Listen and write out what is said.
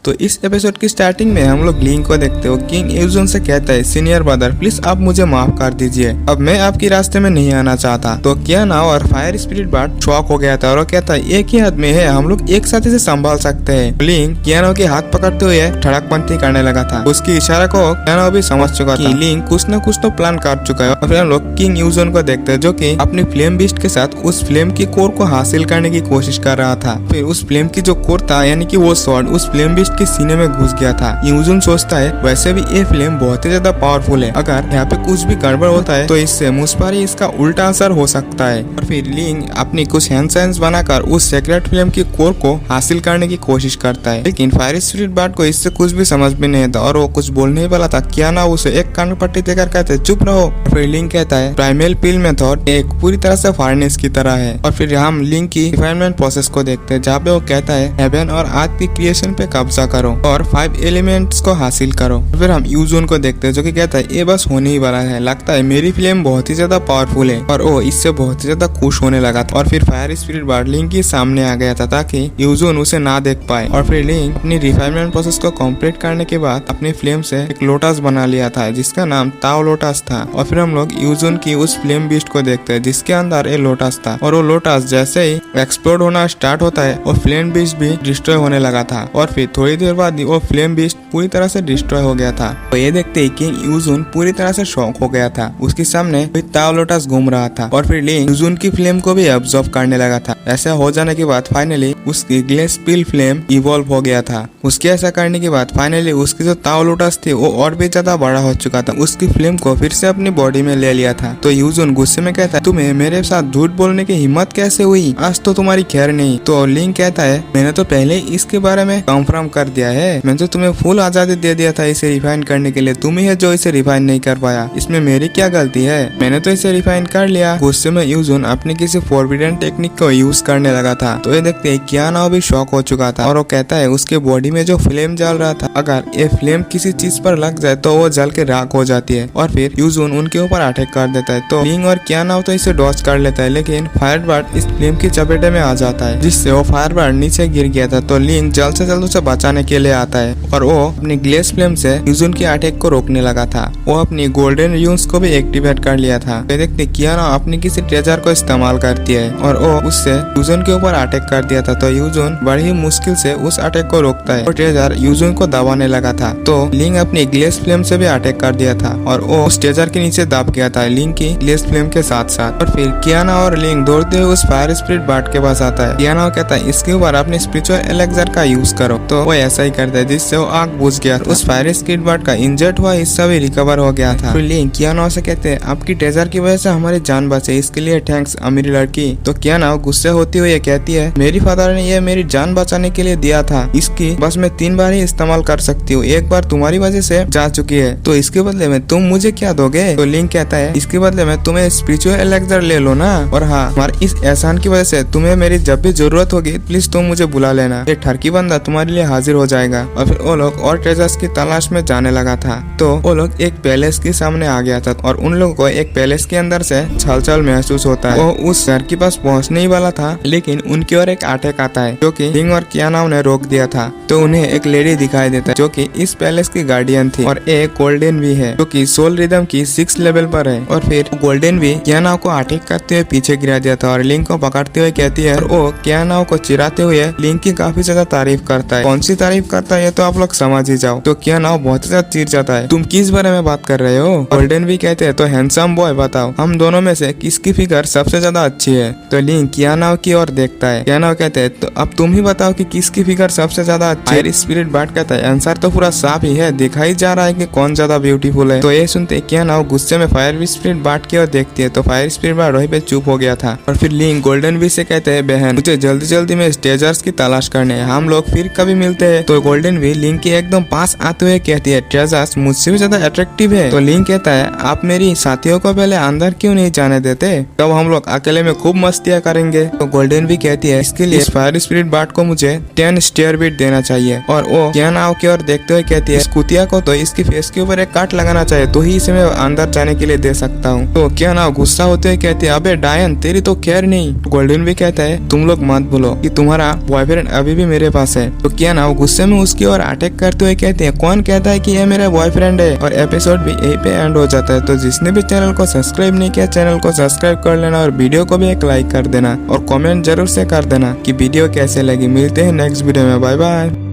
तो इस एपिसोड की स्टार्टिंग में हम लोग लिंक को देखते हो। किंग यूजुन से कहता है, सीनियर ब्रदर प्लीज आप मुझे माफ कर दीजिए, अब मैं आपके रास्ते में नहीं आना चाहता। तो कियानाओ और फायर स्पिरिट बर्ड शॉक हो गया था और वो कहता है एक ही आदमी है, हम लोग एक साथ इसे संभाल सकते हैं। लिंक कियानाओ के हाथ पकड़ते हुए ठड़कपंथी करने लगा था। उसकी इशारा को कियानाओ भी समझ चुका था। लिंक कुछ न कुछ तो प्लान कर चुका है। और फिर हम लोग किंग यूजुन को देखते हैं जो कि अपनी फ्लेम बीस्ट के साथ उस फ्लेम की कोर को हासिल करने की कोशिश कर रहा था। फिर उस फ्लेम की जो कोर था यानी कि वो स्वॉर्ड उस फ्लेम बीस्ट के सीने में घुस गया था। यूजुन सोचता है वैसे भी ये फ्लेम बहुत ही ज्यादा पावरफुल है, अगर यहाँ पे कुछ भी गड़बड़ होता है तो इससे मुझ पर ही इसका उल्टा असर हो सकता है। और फिर लिंक अपनी कुछ हैंड साइंस बनाकर उस सेक्रेट फ्लेम की कोर को हासिल करने की कोशिश करता है। लेकिन फायर स्पिरिट बर्ड को इससे कुछ भी समझ में नहीं आता और वो कुछ बोलने ही वाला था। कियानाओ उसे एक कान पट्टी देकर कहते चुप रहो। फिर लिंक कहता है प्राइमल पिल मेथड एक पूरी तरह से फायरनेस की तरह है। और फिर हम लिंक की रिफाइनमेंट प्रोसेस को देखते हैं जहाँ पे वो कहता है हेवन और अर्थ की क्रिएशन पे कब्जा करो और 5 एलिमेंट्स को हासिल करो। फिर हम यूजुन को देखते हैं जो कि कहता है ये बस होने ही वाला है, लगता है मेरी फ्लेम बहुत ही ज्यादा पावरफुल है। और वो इससे बहुत ही ज्यादा खुश होने लगा था। और फिर फायर स्पिरिट बर्ड लिंक के सामने आ गया था ताकि यूजुन उसे ना देख पाए। और फिर लिंक अपनी रिफाइनमेंट प्रोसेस को कंप्लीट करने के बाद अपनी फ्लेम से एक लोटस बना लिया था जिसका नाम ताओ लोटस था। और फिर हम लोग यूजुन की उस फ्लेम बीस्ट को देखते हैं जिसके अंदर एक लोटस था। और वो लोटस जैसे ही एक्सप्लोड होना स्टार्ट होता है वो फ्लेम बीस्ट भी डिस्ट्रॉय होने लगा था। और फिर थोड़ी देर बाद वो फ्लेम बीस्ट पूरी तरह से डिस्ट्रॉय हो गया था। तो ये देखते ही किंग यूजुन पूरी तरह से शॉक हो गया था। उसके सामने ताओ लोटस घूम रहा था और फिर लिंक यूजुन की फ्लेम को भी ऑब्जर्व करने लगा था। ऐसा हो जाने के बाद फाइनली उसकी ग्लेस पिल फ्लेम इवॉल्व हो गया था। उसके ऐसा करने के बाद फाइनली उसकी जो ताओ लोटस थी वो और भी ज्यादा बड़ा हो चुका था। उसकी फ्लेम को फिर से अपनी बॉडी में ले लिया था। तो यूजुन गुस्से में कहता है तुम्हें मेरे साथ झूठ बोलने की हिम्मत कैसे हुई, आज तो तुम्हारी खैर नहीं। तो लिंक कहता है मैंने तो पहले ही इसके बारे में कंफर्म कर दिया है, मैंने तो तुम्हें फुल आजादी दे दिया था इसे रिफाइन करने के लिए, तुम ही है जो इसे रिफाइन नहीं कर पाया, इसमें मेरी क्या गलती है, मैंने तो इसे रिफाइन कर लिया। गुस्से में यूजुन अपनी किसी फॉरबिडन टेक्निक को यूज करने लगा था। तो ये देखते ही कियानाओ भी शॉक हो चुका था और वो कहता है उसके बॉडी में जो फ्लेम जल रहा था अगर ये फ्लेम किसी चीज पर लग जाए तो वो जल के राख हो जाती है। और फिर यूजुन उनके ऊपर अटैक कर देता है। तो लिंक और कियानाओ तो इसे डॉज कर लेता है लेकिन फायरबर्ड इस फ्लेम की चपेटे में आ जाता है जिससे वो फायरबर्ड नीचे गिर गया था। तो लिंक जल्द से जल्द उसे बचाने के लिए आता है और वो अपनी ग्लेस फ्लेम से यूजुन के अटैक को रोकने लगा था। वो अपनी गोल्डन र्यून्स को भी एक्टिवेट कर लिया था। तो देखते कियानाओ अपनी किसी ट्रेजर को इस्तेमाल करती है और वो उससे यूजुन के ऊपर अटैक कर दिया था। तो यूजुन बड़ी मुश्किल से उस अटैक को रोकता है और ट्रेजर यूजुन को दबाने लगा था। तो लिंक अपनी ग्लेस फ्लेम से भी अटैक कर दिया था और वो उस ट्रेजर के नीचे दब गया था लिंक की ग्लेस फ्लेम के साथ साथ। और फिर कियानाओ और लिंक दौड़ते हुए उस फायर स्पिरिट बर्ड के पास आता है। कियानाओ कहता है इसके ऊपर अपने स्पिरिचुअल एलेक्सर का यूज करो। तो वो ऐसा ही करता है जिससे वो आग बुझ गया। उस फायर स्पिरिट बर्ड का इंजर्ड हुआ हिस्सा भी रिकवर हो गया था। फिर लिंक कियानाओ से कहते हैं आपकी ट्रेजर की वजह से हमारी जान बचे, इसके लिए थैंक्स अमीर लड़की। तो कियानाओ गुस्से होती हुई कहती है मेरी फादर ने ये मेरी जान बचाने के लिए दिया था, इसकी बस मैं 3 बार ही इस्तेमाल कर सकती हूँ, एक बार तुम्हारी वजह से जा चुकी है, तो इसके बदले में तुम मुझे क्या दोगे। तो लिंक कहता है इसके बदले में तुम्हें स्पिरिचुअल एलेक्सर ले लो ना, और हाँ हमारे इस एहसान की वजह से तुम्हें मेरी जब भी जरूरत होगी प्लीज तुम मुझे बुला लेना, ये ठरकी बंदा तुम्हारे लिए हाजिर हो जाएगा। और फिर वो लोग और ट्रेजर्स की तलाश में जाने लगा था। तो वो लोग एक पैलेस के सामने आ गया था और उन लोगों को एक पैलेस के अंदर से छलछल महसूस होता है। वो उस घर के पास पहुंचने ही वाला था लेकिन उनकी ओर एक अटैक आता है जो कि लिंक और कियानाओ ने रोक दिया था। तो उन्हें एक लेडी दिखाई देता है जो कि इस पैलेस की गार्डियन थी और एक गोल्डन भी है जो कि सोल रिदम की 6 लेवल पर है। और फिर गोल्डन भी कियानाओ को अटैक करते हुए पीछे गिरा दिया था और लिंक को पकड़ते हुए कहती है और वो कियानाओ को चिढ़ाते हुए लिंक की काफी ज्यादा तारीफ करता है। कौन सी तारीफ करता है तो आप लोग समझ ही जाओ। तो कियानाओ बहुत ज्यादा चिढ़ जाता है, तुम किस बारे में बात कर रहे हो। गोल्डन भी कहते हैं तो हैंडसम बॉय बताओ हम दोनों में से किसकी फिगर सबसे ज्यादा अच्छी है। तो लिंक कियानाओ की ओर देखता है। कियानाओ कहते हैं तो अब तुम ही बताओ कि किसकी फिगर सबसे ज्यादा अच्छी है। स्पिरिट बर्ड कहता है आंसर तो पूरा साफ ही है, दिखाई जा रहा है कि कौन ज्यादा ब्यूटीफुल है। तो ये सुनते कियानाओ गुस्से में फायर स्पिरिट बर्ड की ओर देखती है। तो फायर स्पिरिट बर्ड वहीं पे चुप हो गया था। और फिर लिंक गोल्डन भी से कहते हैं बहन मुझे जल्दी जल्दी में ट्रेजर्स की तलाश करने, हम लोग फिर कभी मिलते हैं। तो गोल्डन भी लिंक के एकदम पास आते हुए कहती है ट्रेजर्स मुझसे भी ज्यादा अट्रैक्टिव है। तो लिंक कहता है आप मेरी साथियों को पहले अंदर क्यों नहीं जाने देते, तब हम लोग अकेले में खूब मस्तियाँ करेंगे। तो गोल्डन भी कहती है इसके लिए फायर स्पिरिट बर्ड को मुझे 10 स्टेयर बीट देना चाहिए। और वो कियानाओ की ओर देखते हुए कहती है इस कुतिया को तो इसकी फेस के ऊपर एक काट लगाना चाहिए तो ही इसे मैं अंदर जाने के लिए दे सकता हूँ। तो कियानाओ गुस्सा होते हुए कहती है अबे डायन तेरी तो खैर नहीं। गोल्डन भी कहता है तुम लोग मत भूलो कि तुम्हारा बॉयफ्रेंड अभी भी मेरे पास है। तो कियानाओ गुस्से में उसकी ओर अटैक करते हुए कहती है, कौन कहता है कि ये मेरा बॉयफ्रेंड है। और एपिसोड भी यहीं पे एंड हो जाता है। तो जिसने भी चैनल को सब्सक्राइब नहीं किया, चैनल को सब्सक्राइब कर लेना और वीडियो को भी एक लाइक कर देना और कमेंट जरूर से कर देना कि वीडियो कैसे लगी। मिलते हैं नेक्स्ट वीडियो में, बाय बाय।